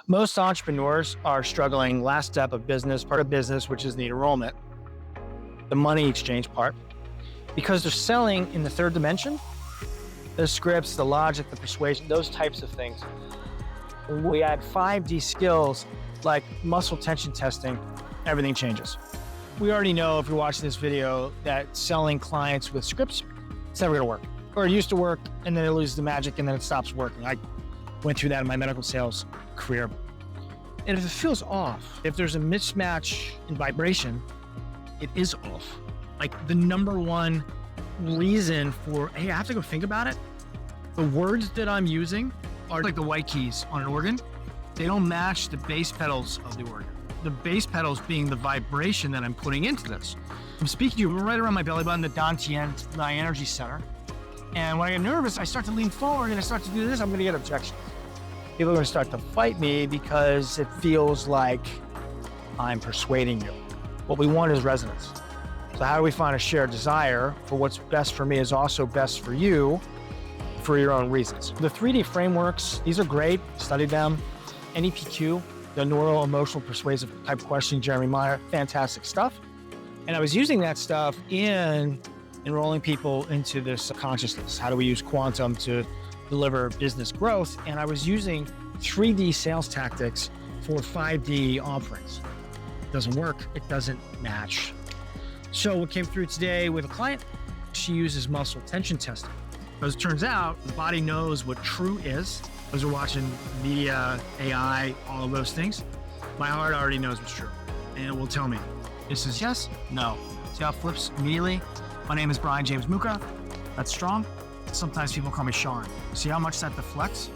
Most entrepreneurs are struggling last step of business, part of business, which is the enrollment, the money exchange part, because they're selling in the third dimension, the scripts, the logic, the persuasion, those types of things. We add 5D skills like muscle tension testing, everything changes. We already know, if you're watching this video, that selling clients with scripts, it's never gonna work. Or it used to work and then it loses the magic and then it stops working. I went through that in my medical sales career. And if it feels off, if there's a mismatch in vibration, it is off. Like the number one reason for, hey, I have to go think about it. The words that I'm using are like the white keys on an organ. They don't match the bass pedals of the organ. The bass pedals being the vibration that I'm putting into this. I'm speaking to you right around my belly button, the Dantian, my energy center. And when I get nervous, I start to lean forward and I start to do this, I'm gonna get objections. People are gonna start to fight me because it feels like I'm persuading you. What we want is resonance. So how do we find a shared desire for what's best for me is also best for you for your own reasons? The 3D frameworks, these are great, study them. NEPQ, the neural emotional persuasive type question, Jeremy Meyer, fantastic stuff. And I was using that stuff in enrolling people into this consciousness. How do we use quantum to deliver business growth? And I was using 3D sales tactics for 5D offerings. It doesn't work, it doesn't match. So what came through today with a client, she uses muscle tension testing. Because it turns out the body knows what true is. As we're watching media, AI, all of those things, my heart already knows what's true. And it will tell me, this is yes, no. See how it flips immediately? My name is Brian James Muka. That's strong. Sometimes people call me Sean. See how much that deflects?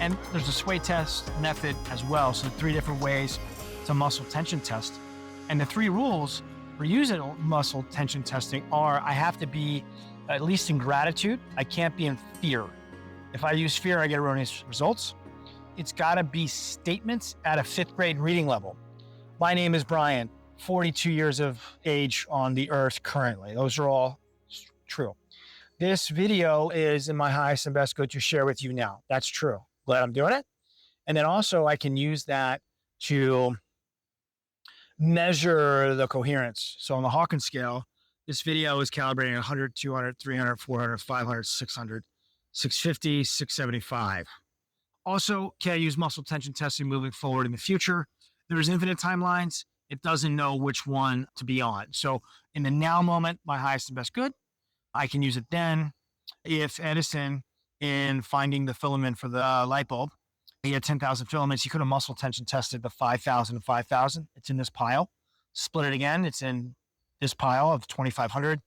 And there's a sway test method as well. So 3 different ways to muscle tension test. And the 3 rules for using muscle tension testing are, I have to be at least in gratitude. I can't be in fear. If I use fear, I get erroneous results. It's gotta be statements at a 5th grade reading level. My name is Brian, 42 years of age on the earth currently. Those are all true. This video is in my highest and best good to share with you now. That's true. Glad I'm doing it. And then also I can use that to measure the coherence. So on the Hawkins scale, this video is calibrating 100, 200, 300, 400, 500, 600, 650, 675. Also, can I use muscle tension testing moving forward in the future? There's infinite timelines. It doesn't know which one to be on. So in the now moment, my highest and best good, I can use it then. If Edison, in finding the filament for the light bulb, he had 10,000 filaments, he could have muscle tension tested the 5,000 and 5,000. It's in this pile. Split it again. It's in this pile of 2,500,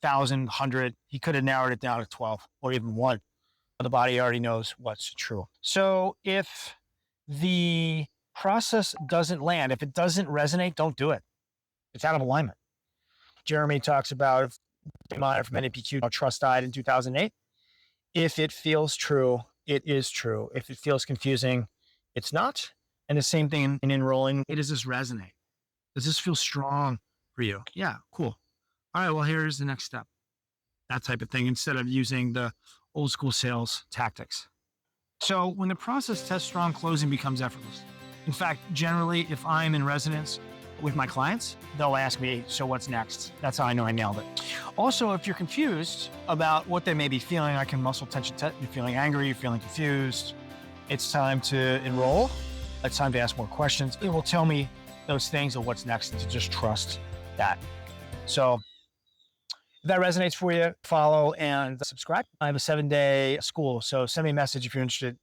1,000, 100. He could have narrowed it down to 12 or even 1. But the body already knows what's true. So if the process doesn't land, if it doesn't resonate, don't do it. It's out of alignment. Jeremy talks about from NEPQ, trust died in 2008. If it feels true, it is true. If it feels confusing, it's not. And the same thing in enrolling. Does this resonate? Does this feel strong for you? Yeah, cool. All right, well, here's the next step. That type of thing, instead of using the old school sales tactics. So when the process tests strong, closing becomes effortless. In fact, generally, if I'm in resonance with my clients, they'll ask me, so what's next? That's how I know I nailed it. Also, if you're confused about what they may be feeling, I can muscle tension test. You're feeling angry, you're feeling confused. It's time to enroll. It's time to ask more questions. It will tell me those things of what's next, and to just trust that. So if that resonates for you, follow and subscribe. I have a 7-day school, so send me a message if you're interested